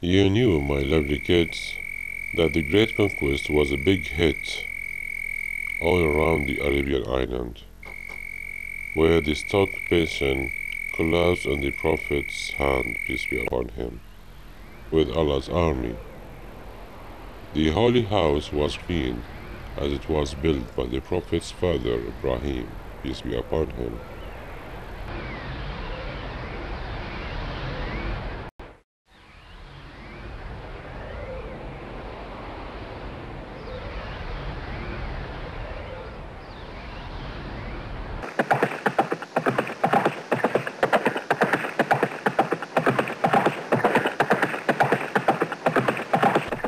You knew, my lovely kids, that the Great Conquest was a big hit all around the Arabian island, where the stock basin collapsed on the Prophet's hand, peace be upon him, with Allah's army. The holy house was clean, as it was built by the Prophet's father Ibrahim, peace be upon him.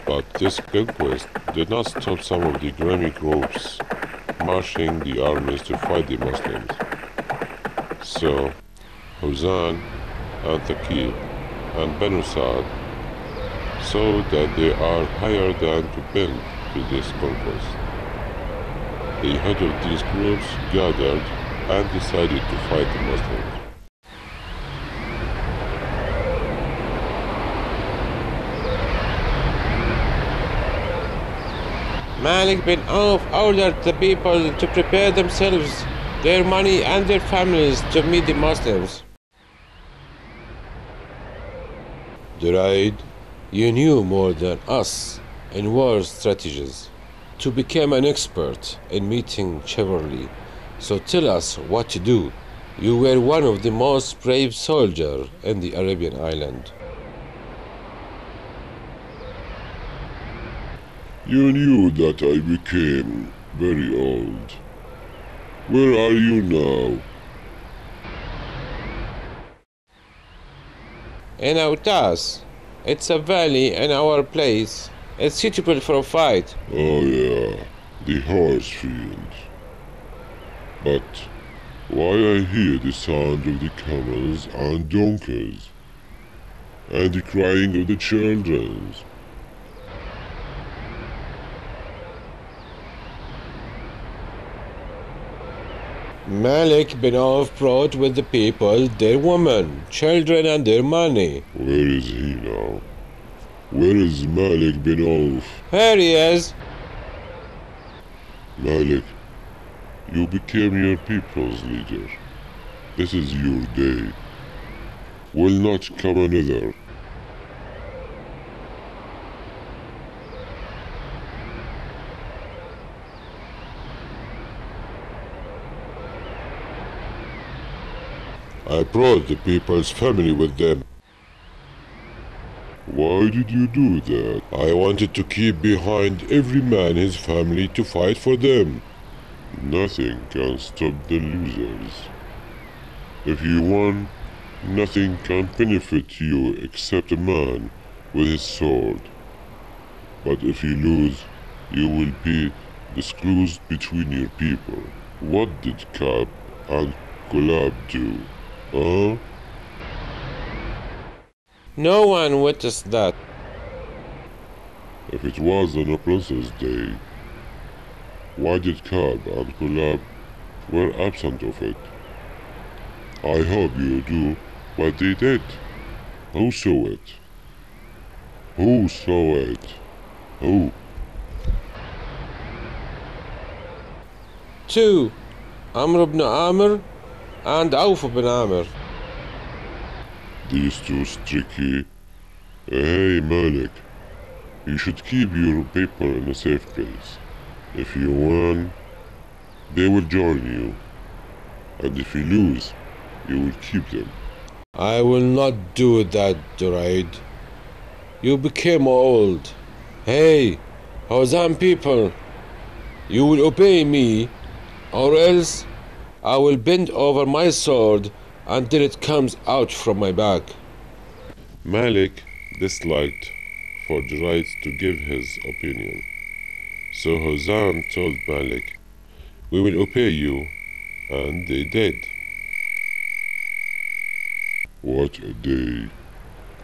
But this conquest did not stop some of the grimy groups marching the armies to fight the Muslims. So, Huzan and Thaqib and Banu Sa'd saw that they are higher than to bend to this conquest. The head of these groups gathered and decided to fight the Muslims. Malik bin Auf ordered the people to prepare themselves, their money and their families to meet the Muslims. Duraid, you knew more than us in war strategies. To become an expert in meeting chivalry, so tell us what to do. You were one of the most brave soldiers in the Arabian island. You knew that I became very old. Where are you now? In Autas, it's a valley in our place. It's suitable for a fight. Oh yeah, the horse field. But why I hear the sound of the camels and donkeys, and the crying of the children? Malik bin Auf brought with the people their women, children and their money. Where is he now? Where is Malik bin Auf? Here he is. Malik, you became your people's leader. This is your day. Will not come another. I brought the people's family with them. Why did you do that? I wanted to keep behind every man his family to fight for them. Nothing can stop the losers. If you won, nothing can benefit you except a man with his sword. But if you lose, you will be disclosed between your people. What did Ka'b and Kulab do? Huh? No one witnessed that. If it was on a princess' day, why did Ka'b and Kulab were absent of it? I hope you do what they did. Who saw it? Who saw it? Who? 2. Amr ibn Amr and Auf ibn Amr. These two tricky. Hey Malik, you should keep your people in a safe place. If you win, they will join you. And if you lose, you will keep them. I will not do that, Duraid. You became old. Hey, Hawazan people, you will obey me, or else I will bend over my sword until it comes out from my back. Malik disliked for Duraid to give his opinion. So Huzan told Malik, "We will obey you," and they did. What a day.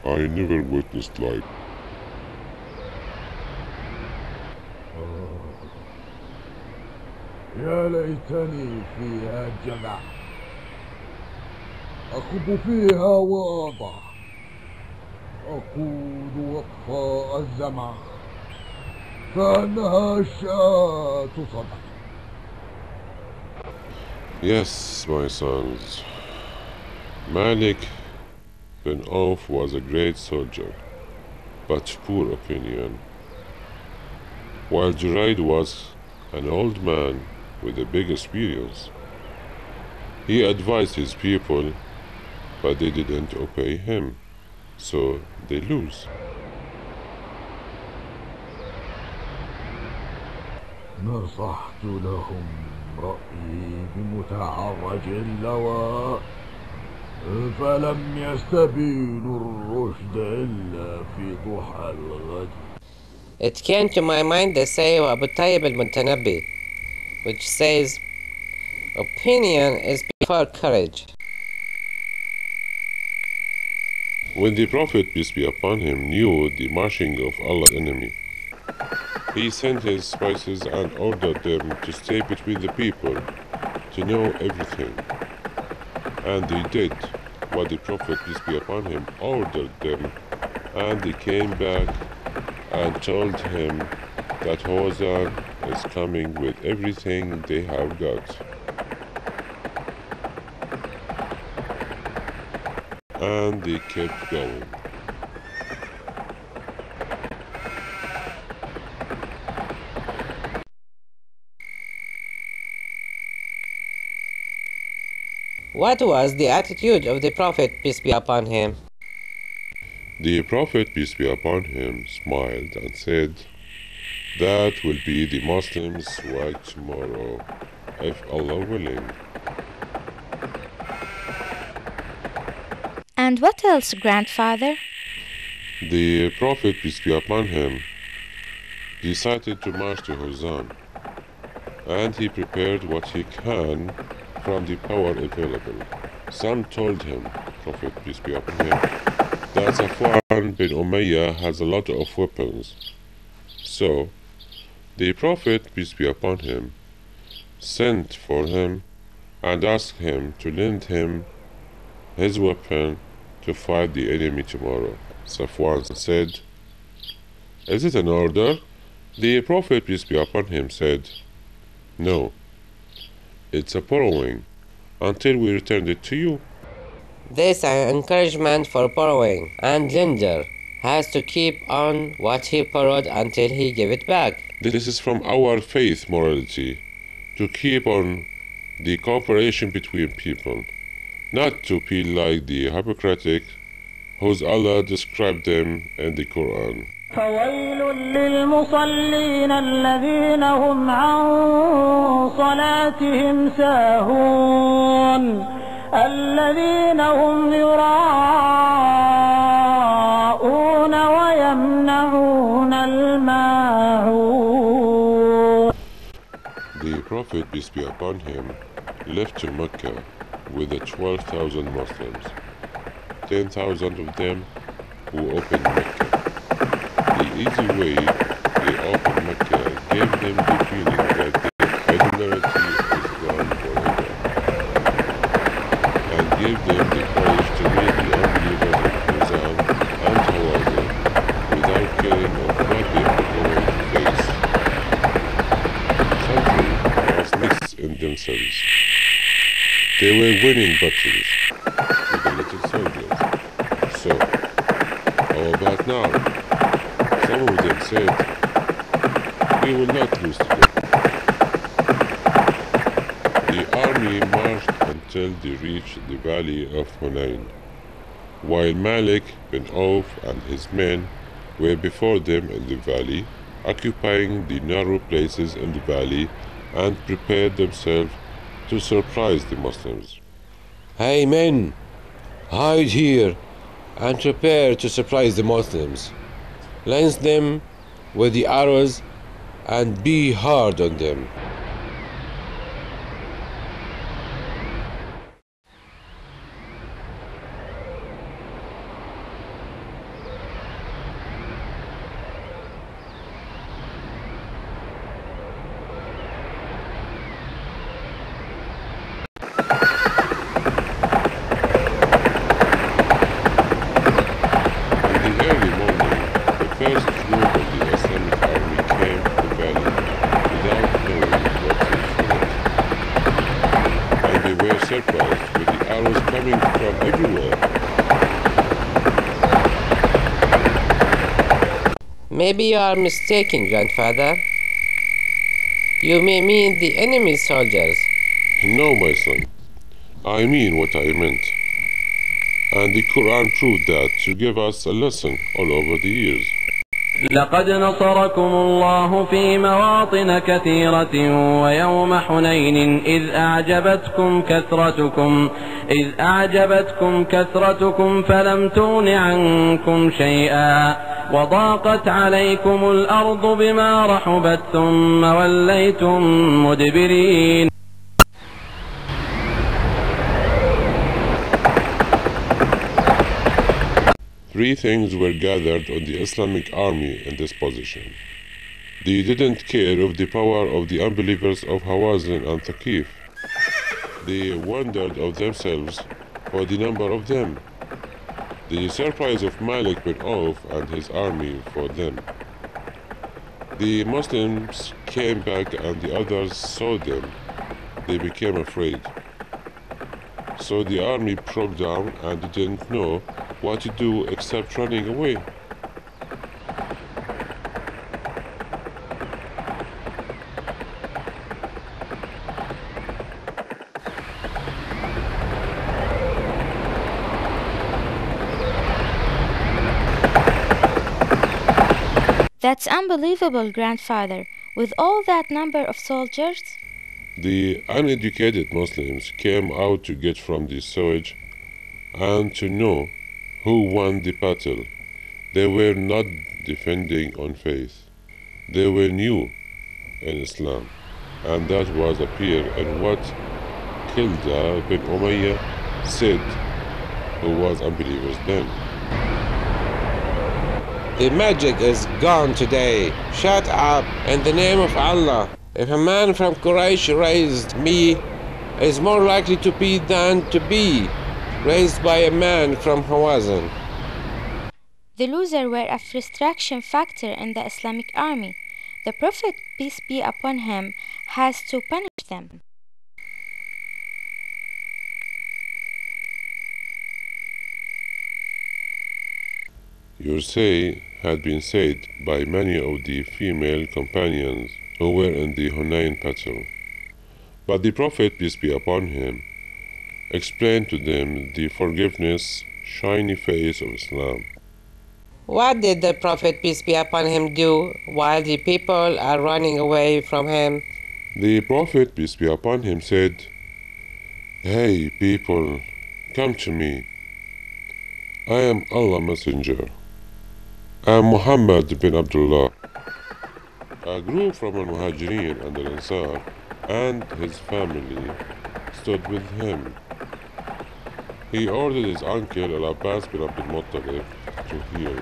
I never witnessed like. يا ليتني فيها جمع أخب فيها وأضع أقود وقفاء الزمع كأنها الشاة صدق. Yes, my sons. Malik bin Auf was a great soldier, but poor opinion, while Juraid was an old man with a big experience. He advised his people, but they didn't obey him, so they lose. نصحت لهم رأيي بمتعرج اللواء فلم يستبينوا الرشد إلا في ضحى الغد. It came to my mind the saying of Abu Tayyib al-Mutanabbi, which says, opinion is before courage. When the Prophet, peace be upon him, knew the marching of Allah's enemy, he sent his spies and ordered them to stay between the people to know everything. And they did what the Prophet, peace be upon him, ordered them, and they came back and told him that Hawazan is coming with everything they have got. And they kept going. What was the attitude of the Prophet, peace be upon him? The Prophet, peace be upon him, smiled and said, "That will be the Muslims' work tomorrow, if Allah willing." And what else, grandfather? The Prophet, peace be upon him, decided to march to Hawazan, and he prepared what he can from the power available. Some told him, Prophet, peace be upon him, that Safwan bin Umayyah has a lot of weapons. So, the Prophet, peace be upon him, sent for him and asked him to lend him his weapon to fight the enemy tomorrow. Safwan said, "Is it an order?" The Prophet, peace be upon him, said, "No, it's a borrowing until we returned it to you." This encouragement for borrowing, and lender has to keep on what he borrowed until he give it back. This is from our faith morality, to keep on the cooperation between people, not to be like the hypocritic whose Allah described them in the Quran. فويل للمصلين الذين هم عن صلاتهم ساهون الذين هم يراءون ويمنعون الماعون. The Prophet, peace be upon him, left to Mecca with the 12,000 Muslims, 10,000 of them who opened Mecca. The easy way they opened Mecca gave them the feeling that the idolatry is gone forever, and gave them the courage to meet the unbelievers of Hawazan and Hawazin without caring of what they were going to face. Something was mixed in themselves. They were winning battles with the little soldiers. So, how about now? Some of them said, "We will not lose today." The army marched until they reached the valley of Hunain, while Malik bin Auf and his men were before them in the valley, occupying the narrow places in the valley, and prepared themselves to surprise the Muslims. Hey men, hide here and prepare to surprise the Muslims. Lance them with the arrows and be hard on them. Maybe you are mistaken, grandfather. You may mean the enemy soldiers. No, my son. I mean what I meant. And the Quran proved that to give us a lesson all over the years. لقد نصركم الله في مواطن كثيرة ويوم حنين إذ أعجبتكم كثرتكم فلم تغن عنكم شيئا وضاقت عليكم الأرض بما رحبت ثم وليتم مدبرين. Three things were gathered on the Islamic army in this position. They didn't care of the power of the unbelievers of Hawazin and Thaqif. They wondered of themselves for the number of them. The surprise of Malik went off and his army for them. The Muslims came back and the others saw them. They became afraid. So the army broke down and didn't know what to do except running away. That's unbelievable, grandfather. With all that number of soldiers? The uneducated Muslims came out to get from the sewage and to know who won the battle. They were not defending on faith. They were new in Islam, and that was appear in what Kilda bin Umayyah said, who was unbelievers then. The magic is gone today. Shut up in the name of Allah. If a man from Quraysh raised me, is more likely to be than to be raised by a man from Hawazin. The losers were a frustration factor in the Islamic army. The Prophet, peace be upon him, has to punish them. Your say had been said by many of the female companions who were in the Hunain battle. But the Prophet, peace be upon him, explained to them the forgiveness, shiny face of Islam. What did the Prophet, peace be upon him, do while the people are running away from him? The Prophet, peace be upon him, said, "Hey people, come to me. I am Allah's messenger. I am Muhammad bin Abdullah." A group from Al-Muhajirin and Al-Ansar and his family stood with him. He ordered his uncle Al-Abbas bin Abdul Muttalib to heal.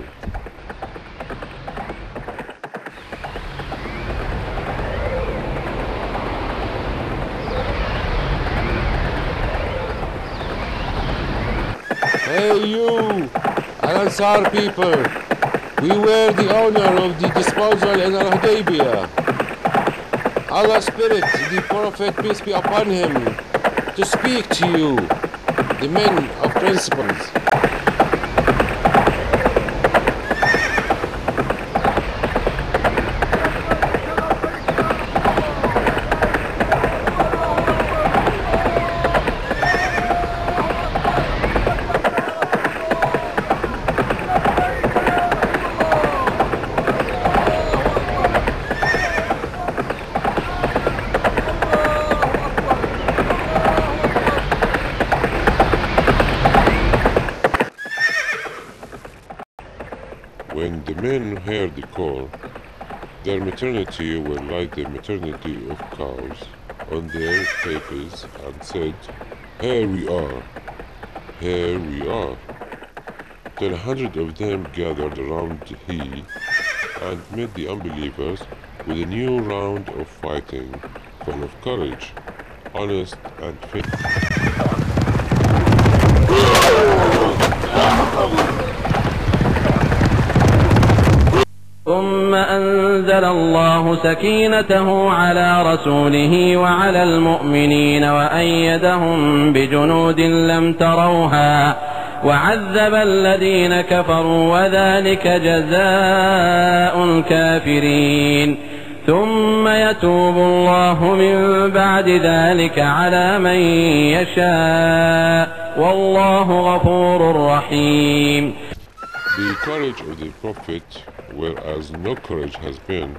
Hey you, Al-Ansar people, we were the owner of the disposal in Al-Hudaybiyah. Allah's Spirit, the Prophet, peace be upon him, to speak to you, the men of principles. When the men heard the call, their maternity were like the maternity of cows on their faces and said, "Here we are, here we are." Till 100 of them gathered around he and met the unbelievers with a new round of fighting, full of courage, honest and faith. ثم أنزل الله سكينته على رسوله وعلى المؤمنين وأيدهم بجنود لم تروها وعذب الذين كفروا وذلك جزاء الكافرين ثم يتوب الله من بعد ذلك على من يشاء والله غفور رحيم. The courage of the Prophet, whereas no courage has been,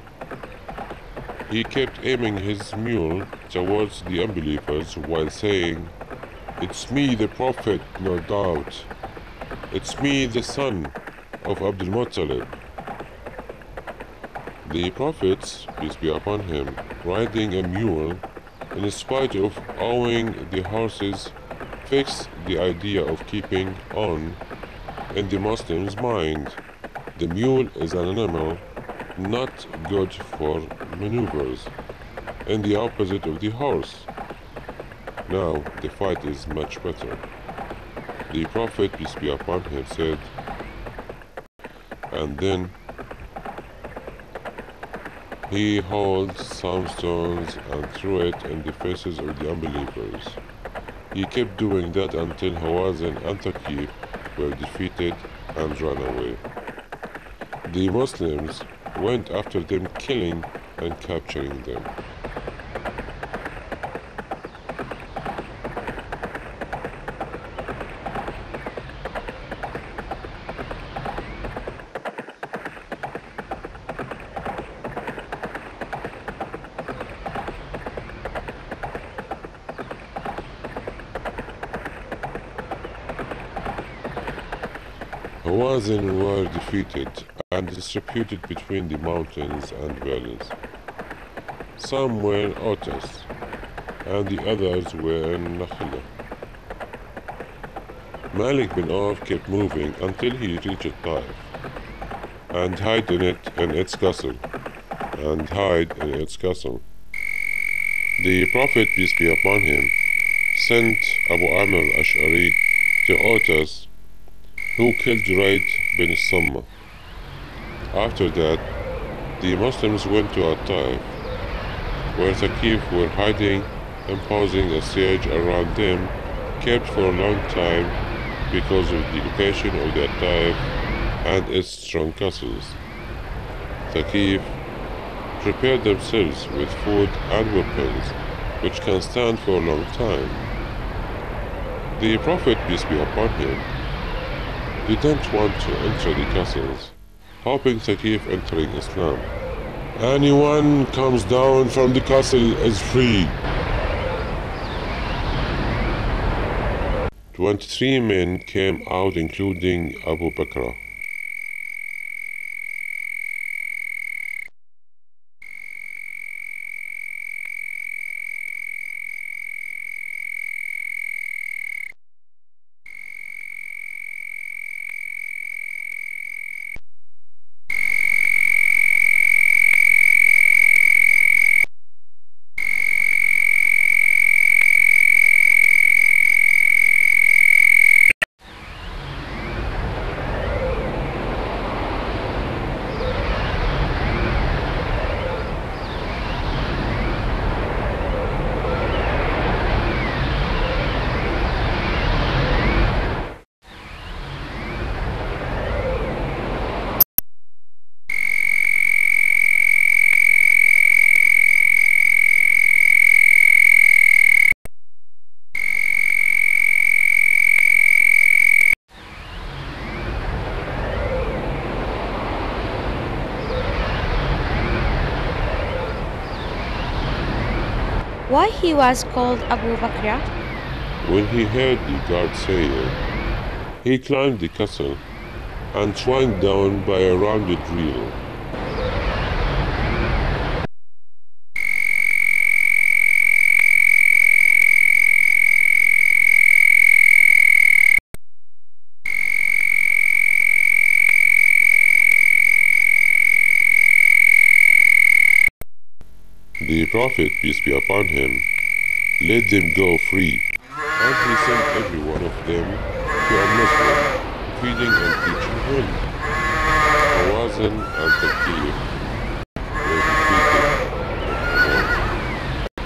he kept aiming his mule towards the unbelievers while saying, "It's me, the Prophet, no doubt. It's me, the son of Abdul Muttalib." The Prophets, peace be upon him, riding a mule, in spite of owing the horses, fixed the idea of keeping on in the Muslims' mind. The mule is an animal not good for maneuvers, and the opposite of the horse. Now the fight is much better. The Prophet, peace be upon him, said, and then he hauled some stones and threw it in the faces of the unbelievers. He kept doing that until Hawazin and Thaqif were defeated and ran away. The Muslims went after them, killing and capturing them. Hawazin were defeated and distributed between the mountains and valleys. Some were in Otas, and the others were in Nakhla. Malik bin Auf kept moving until he reached Taif, and hid in its castle, The Prophet, peace be upon him, sent Abu Amr Ash'ari to Otas, who killed Raid bin Samma. After that, the Muslims went to At-Taif, where Thaqif were hiding, imposing a siege around them, kept for a long time because of the location of the At-Taif and its strong castles. Thaqif prepared themselves with food and weapons, which can stand for a long time. The Prophet, peace be upon him, didn't want to enter the castles, hoping Thaqif entering Islam. Anyone comes down from the castle is free. 23 men came out, including Abu Bakr. Why he was called Abu Bakr? When he heard the guard say it, he climbed the castle and swung down by a rounded reel. The Prophet, peace be upon him, let them go free, and he sent every one of them to a Muslim, feeding and teaching him. Hawazin and Thaqif were defeated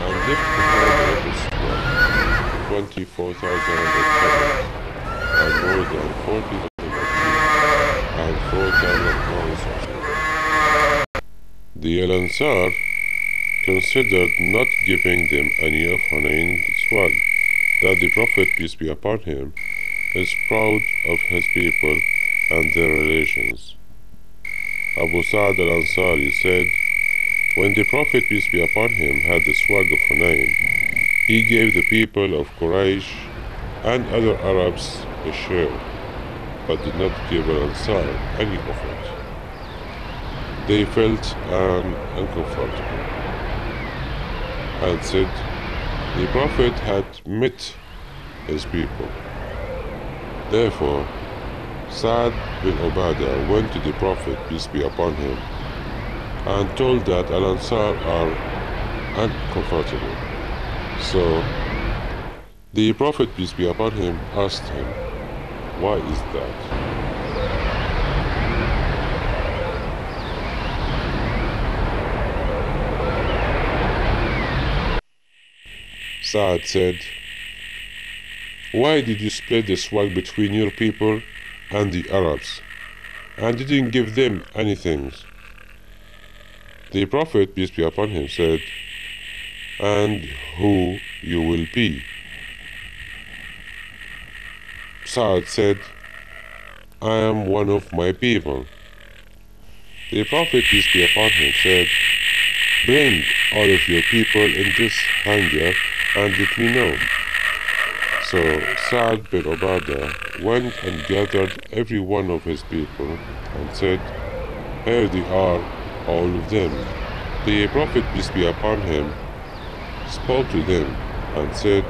and left behind a 24,000 and more than 40,000 and 4,000 pounds of silver. The Al-Ansar considered not giving them any of Hunayn's swag, that the Prophet, peace be upon him, is proud of his people and their relations. Abu Sa'd al-Ansari said, when the Prophet, peace be upon him, had the swag of Hunayn, he gave the people of Quraysh and other Arabs a share, but did not give Al-Ansar any of it. They felt uncomfortable and said the Prophet had met his people. Therefore, Sa'd bin Ubadah went to the Prophet, peace be upon him, and told that Al-Ansar are uncomfortable. So, the Prophet, peace be upon him, asked him, why is that? Sa'd said, why did you split the swag between your people and the Arabs, and didn't give them anything? The Prophet, peace be upon him, said, and who you will be? Sa'd said, I am one of my people. The Prophet, peace be upon him, said, bring all of your people in this hangar and let me know. So Sa'd bin Ubadah went and gathered every one of his people and said, here they are, all of them. The Prophet, peace be upon him, spoke to them and said,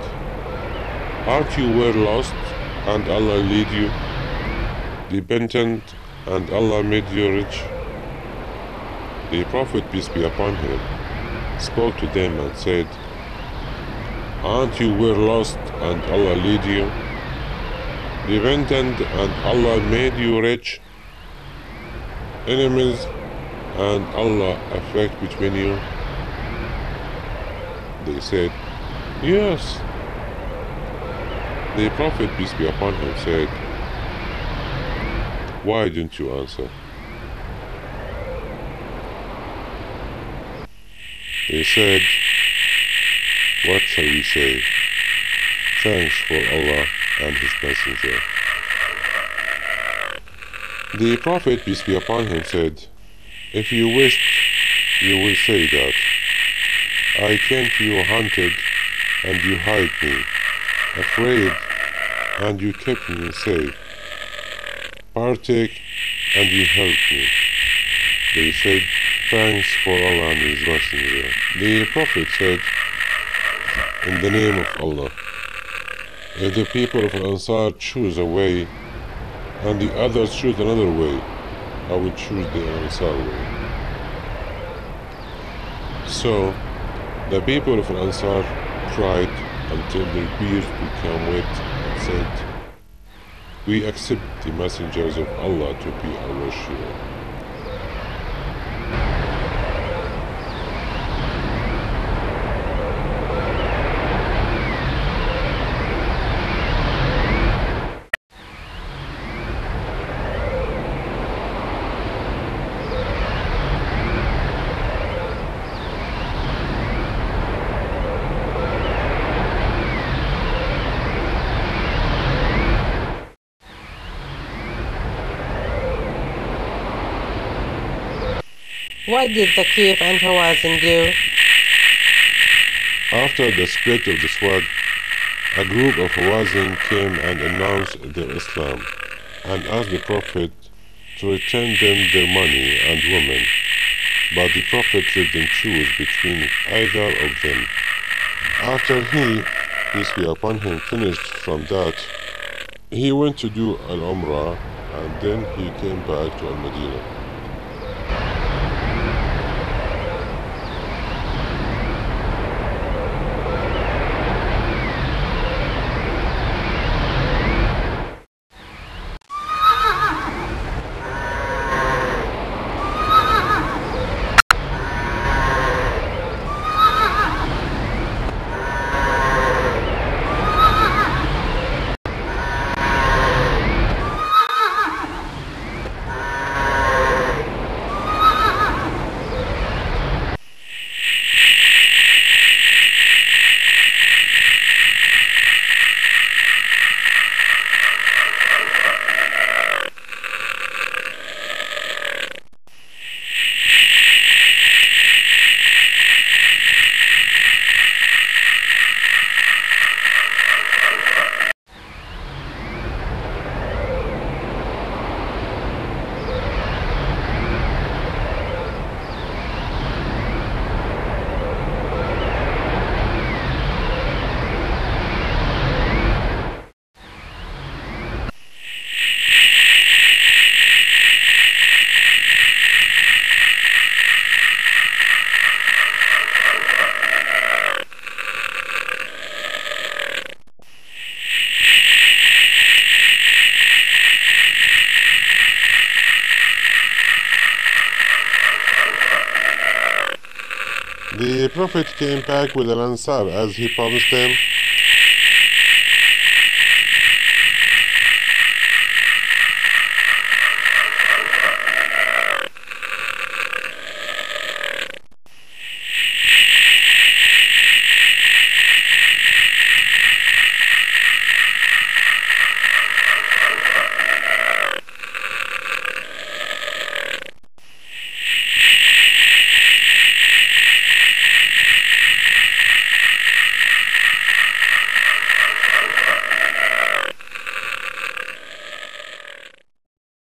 aren't you well lost and Allah lead you, repentant and Allah made you rich? The Prophet, peace be upon him, spoke to them and said, aren't you well lost and Allah lead you, repentant and Allah made you rich, enemies and Allah affect between you? They said, yes. The Prophet, peace be upon him, said, why didn't you answer? They said, what shall we say? Thanks for Allah and His Messenger. The Prophet, peace be upon him, said, if you wished, you will say that. I came to you hunted, and you hid me, afraid, and you kept me safe, partake, and you helped me. They said, thanks for Allah and His Messenger. The Prophet said, in the name of Allah, if the people of Ansar choose a way, and the others choose another way, I will choose the Ansar way. So, the people of Ansar cried until their beards became wet and said, we accept the messengers of Allah to be our share. What did Thaqif and Hawazin do? After the split of the swag, a group of Hawazin came and announced their Islam and asked the Prophet to return them their money and women, but the Prophet let them choose between either of them. After he, peace be upon him, finished from that, he went to do Al-Umrah and then he came back to Al-Madinah. The Prophet came back with an answer as he promised them.